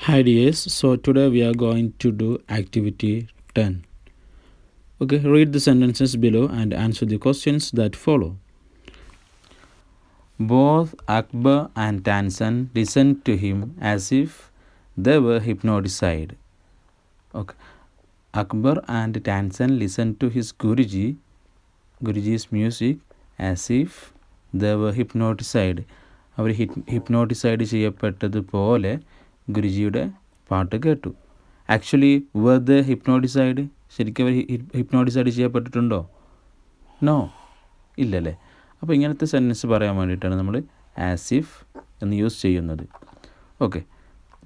Hi dears, so today we are going to do activity 10. Okay, read the sentences below and answer the questions that follow. Both Akbar and Tansen listened to him as if they were hypnotized. Okay, Akbar and Tansen listened to his Guruji's music as if they were hypnotized. അവർ ഹിപ്നോട്ടിസൈഡ് ചെയ്യപ്പെട്ടതുപോലെ ഗുരുജിയുടെ പാട്ട് കേട്ടു. Actually were ഹിപ്നോട്ടിസൈഡ്, ശരിക്കും അവർ ഹിപ്നോട്ടിസൈഡ് ചെയ്യപ്പെട്ടിട്ടുണ്ടോ? No, ഇല്ലല്ലേ. അപ്പോൾ ഇങ്ങനത്തെ sentence പറയാൻ വേണ്ടിയിട്ടാണ് നമ്മൾ as if എന്ന് യൂസ് ചെയ്യുന്നത്. Okay,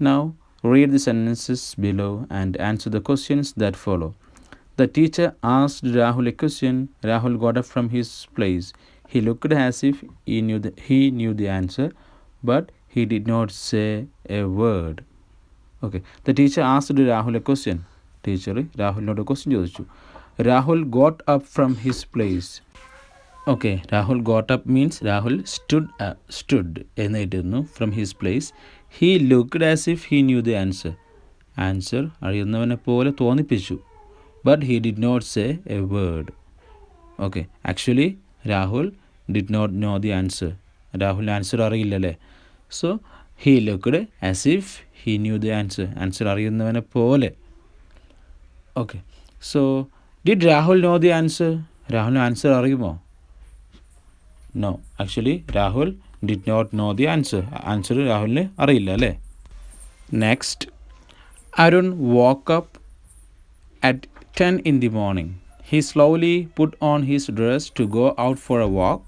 now read the sentences below and answer the questions that follow. The teacher asked Rahul a question. Rahul got up from his place. He looked as if he knew the answer, but he did not say a word. Okay, the teacher asked Rahul a question. Teacher രാഹുലിനോട് question ചോദിച്ചു. Rahul got up from his place. Okay, Rahul got up means Rahul stood എന്നെഴുതുന്നു from his place. He looked as if he knew the answer അറിയുന്നവനെ പോലെ തോന്നിപ്പിച്ചു. But he did not say a word. Okay, actually Rahul did not know the answer. രാഹുലിന് answer അറിയില്ലല്ലേ. So he looked as if he knew the answer അറിയുന്നവനെ പോലെ. Okay, so did Rahul know the answer? രാഹുലിന് answer അറിയുമോ? No, actually Rahul did not know the answer. Answer രാഹുലിന് അറിയില്ല അല്ലേ. Next, Arun woke up at 10 in the morning. He slowly put on his dress to go out for a walk.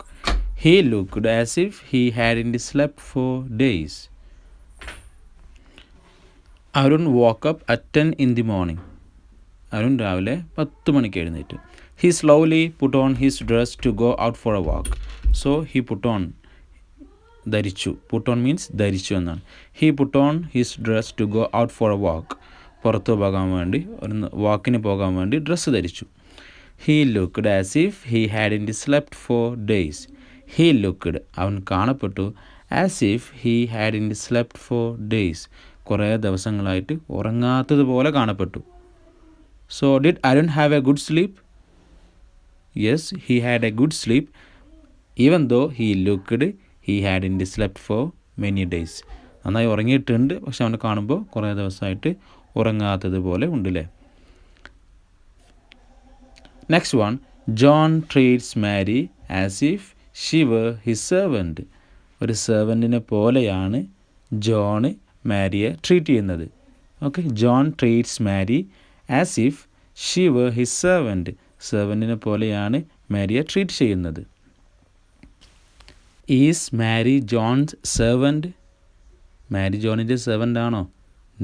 He looked as if he hadn't slept for days. Arun woke up at 10 in the morning. Arun രാവിലെ 10 മണിക്ക് എഴുന്നേറ്റു. He slowly put on his dress to go out for a walk. So he put on, ധരിച്ചു. Put on means ധരിച്ചു എന്നാണ്. He put on his dress to go out for a walk. പുറത്തു പോകാൻ വേണ്ടി, ഒരു വാക്കിന് പോകാൻ വേണ്ടി ഡ്രസ്സ് ധരിച്ചു. He looked as if he hadn't slept for days. He looked, അവൻ കാണപ്പെട്ടു, as if he hadn't slept for days, കുറേ ദിവസങ്ങളായിട്ട് ഉറങ്ങാത്തതുപോലെ കാണപ്പെട്ടു. So did Arun have a good sleep? Yes, he had a good sleep, even though he looked he hadn't slept for many days. നന്നായി ഉറങ്ങിയിട്ടുണ്ട്, പക്ഷെ അവനെ കാണുമ്പോൾ കുറേ ദിവസമായിട്ട് ഉറങ്ങാത്തതുപോലെ ഉണ്ടല്ലേ. Next one, John treats Mary as if she were his servant. ഒരു സെർവൻറ്റിനെ പോലെയാണ് ജോൺ മാരിയെ ട്രീറ്റ് ചെയ്യുന്നത്. Okay, John treats Mary as if she were his servant. സെർവൻറ്റിനെ പോലെയാണ് മാരിയെ ട്രീറ്റ് ചെയ്യുന്നത്. Is Mary John's servant? Mary ജോണിൻ്റെ സെർവൻ്റ് ആണോ?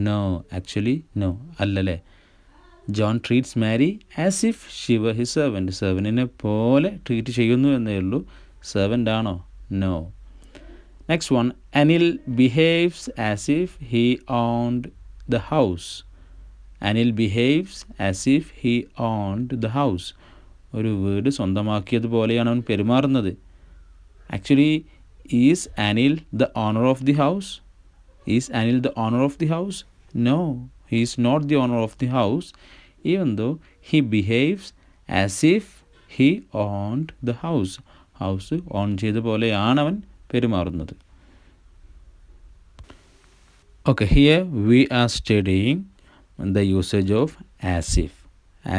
നോ, ആക്ച്വലി നോ, അല്ലല്ലേ. John treats Mary as if she were his servant. സെർവൻറ്റിനെ പോലെ ട്രീറ്റ് ചെയ്യുന്നു എന്നേ ഉള്ളൂ. സെർവൻ്റ് ആണോ? No. Next one, Anil behaves as if he owned the house. Anil behaves as if he owned the house. ഒരു വീട് സ്വന്തമാക്കിയതുപോലെയാണ് അവൻ പെരുമാറുന്നത്. Actually is Anil the owner of the house? Is Anil the owner of the house? No, he is not the owner of the house, even though he behaves as if he owned the house. House own ചെയ്ത പോലെയാണ് അവൻ പെരുമാറുന്നത്. Okay, here we are studying the usage of as if.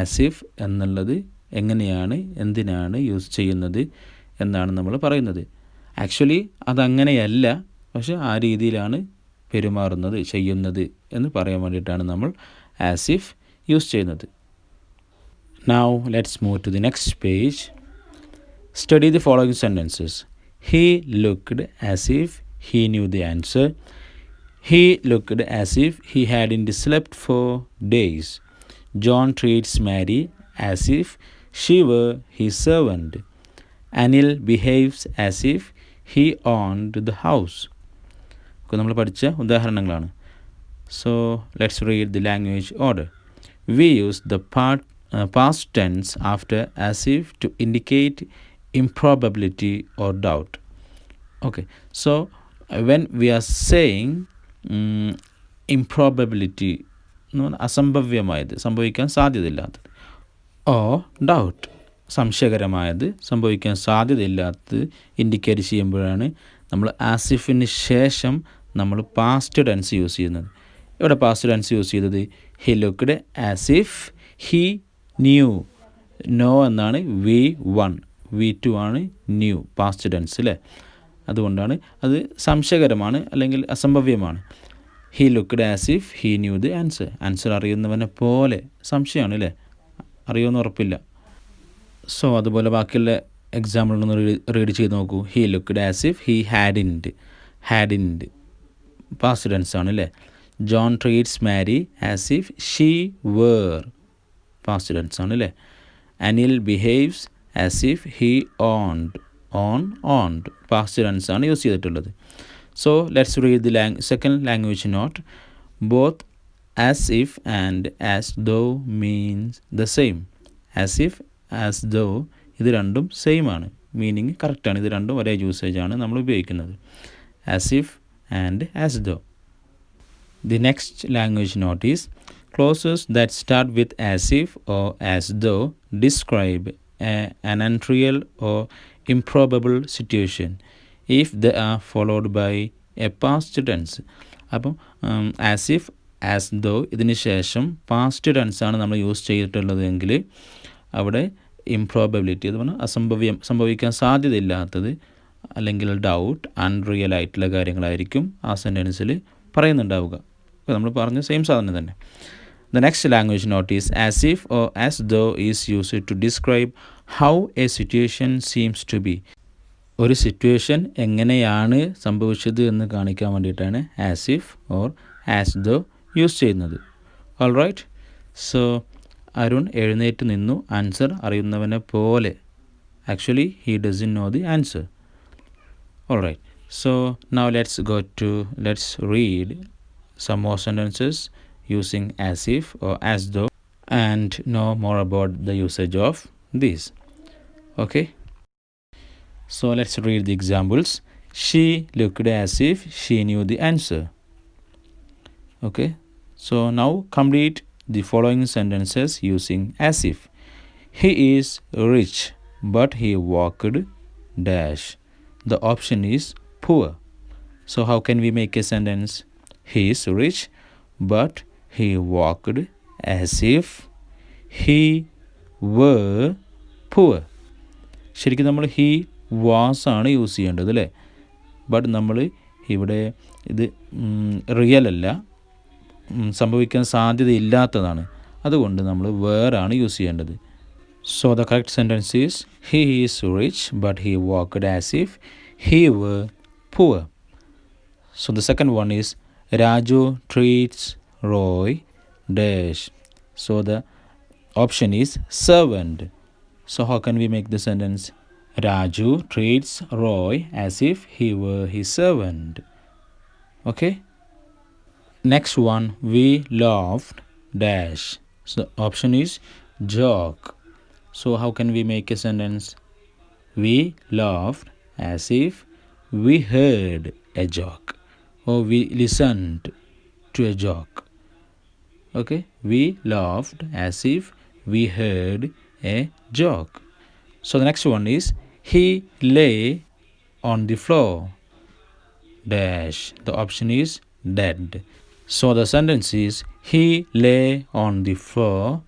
As if എന്നുള്ളത് എങ്ങനെയാണ്, എന്തിനാണ് use ചെയ്യുന്നത് എന്നാണ് നമ്മൾ പറയുന്നത്. ആക്ച്വലി അതങ്ങനെയല്ല, പക്ഷെ ആ രീതിയിലാണ് പെരുമാറുന്നത്, ചെയ്യുന്നത് എന്ന് പറയാൻ വേണ്ടിയിട്ടാണ് നമ്മൾ ആസ് ഇഫ് യൂസ് ചെയ്യുന്നത്. Now let's move to the next page. Study the following sentences. He looked as if he knew the answer. He looked as if he hadn't slept for days. John treats Mary as if she were his servant. Anil behaves as if he owned the house. നമ്മൾ പഠിച്ച ഉദാഹരണങ്ങളാണ്. So let's read the language order. We use the past tense after as if to indicate improbability or doubt. Okay, so when we are saying ഇംപ്രോബബിലിറ്റി എന്ന് പറഞ്ഞാൽ അസംഭവ്യമായത്, സംഭവിക്കാൻ സാധ്യതയില്ലാത്തത്. ഓ doubt, സംശയകരമായത്, സംഭവിക്കാൻ സാധ്യതയില്ലാത്തത് indicate ചെയ്യുമ്പോഴാണ് നമ്മൾ ആസിഫിന് ശേഷം നമ്മൾ പാസ്റ്റ് ടെൻസ് യൂസ് ചെയ്യുന്നത്. ഇവിടെ പാസ്റ്റ് ടെൻസ് യൂസ് ചെയ്തത് he looked as if he knew. Know എന്നാണ് V1, V2 ആണ് ന്യൂ പാസ്റ്റ് ടെൻസ് അല്ലേ. അതുകൊണ്ടാണ് അത് സംശയകരമാണ് അല്ലെങ്കിൽ അസംഭവ്യമാണ്. He looked as if he knew the answer. Answer അറിയുന്നവനെ പോലെ, സംശയമാണ് അല്ലേ, അറിയുമെന്ന് ഉറപ്പില്ല. സോ അതുപോലെ ബാക്കിയുള്ള എക്സാമ്പിളൊന്ന് റീഡ് ചെയ്ത് നോക്കൂ. He looked as if he ഹാഡിൻഡ് പാസ്റ്റ് ടെൻസ് ആണ് അല്ലേ. John treats Mary as if she were past tense ആണ് അല്ലേ. Anil behaves as if he owned past tense ആണ് യൂസ് ചെയ്തിട്ടുള്ളത്. So let's read the second language note. Both as if and as though means the same. As if, as though ഇത് രണ്ടും same ആണ്, meaning കറക്റ്റാണ്. ഇത് രണ്ടും ഒരേ യൂസേജാണ് നമ്മൾ ഉപയോഗിക്കുന്നത്, as if and as though. The next language note is clauses that start with as if or as though describe an unreal or improbable situation if they are followed by a past tense. അപ്പം as if, as ദോ ഇതിന് ശേഷം past tense ആണ് നമ്മൾ use ചെയ്തിട്ടുള്ളതെങ്കിൽ അവിടെ ഇംപ്രോബബിലിറ്റി, അത് പറഞ്ഞാൽ സംഭവിക്കാൻ സാധ്യതയില്ലാത്തത് അല്ലെങ്കിൽ ഡൗട്ട്, അൺറിയൽ ആയിട്ടുള്ള കാര്യങ്ങളായിരിക്കും ആ സെൻറ്റൻസിൽ പറയുന്നുണ്ടാവുക. അപ്പോൾ നമ്മൾ പറഞ്ഞ സെയിം സാധനം തന്നെ. The next language note is as if or as though is used to describe how a situation seems to be. ഒരു സിറ്റുവേഷൻ എങ്ങനെയാണ് സംഭവിച്ചത് എന്ന് കാണിക്കാൻ വേണ്ടിയിട്ടാണ് as if or as though use ചെയ്യുന്നത്. All right. സോ അരുൺ എഴുന്നേറ്റ് നിന്നു, ആൻസർ അറിയുന്നവനെ പോലെ. Actually he doesn't know the answer. All right. So now let's read some more sentences using as if or as though and know more about the usage of these. Okay, so let's read the examples. She looked as if she knew the answer. Okay, so now complete the following sentences using as if. He is rich but he walked dash. The option is poor. So how can we make a sentence? He is rich but he walked as if he were poor. ശരിക്കും നമ്മൾ he was ആണ് use ചെയ്യേണ്ടത് അല്ലേ. But നമ്മൾ ഇവിടെ ഇത് real അല്ല, സംഭവിക്കാൻ സാധ്യതയില്ലാത്തതാണ്. അതുകൊണ്ട് നമ്മൾ വേറാണ് യൂസ് ചെയ്യേണ്ടത്. So the correct sentence is he is rich but he walked as if he were poor. So the second one is Raju treats Roy dash. So the option is servant. So how can we make the sentence? Raju treats Roy as if he were his servant. Okay. Next one, we laughed dash. So the option is joke. So how can we make a sentence? We laughed as if we heard a joke or we listened to a joke. Okay, we laughed as if we heard a joke. So the next one is he lay on the floor dash. The option is dead. So the sentence is he lay on the floor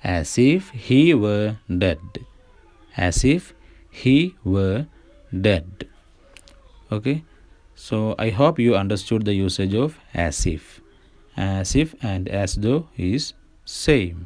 as if he were dead. As if he were dead. Okay, so I hope you understood the usage of as if. As if and as though is same.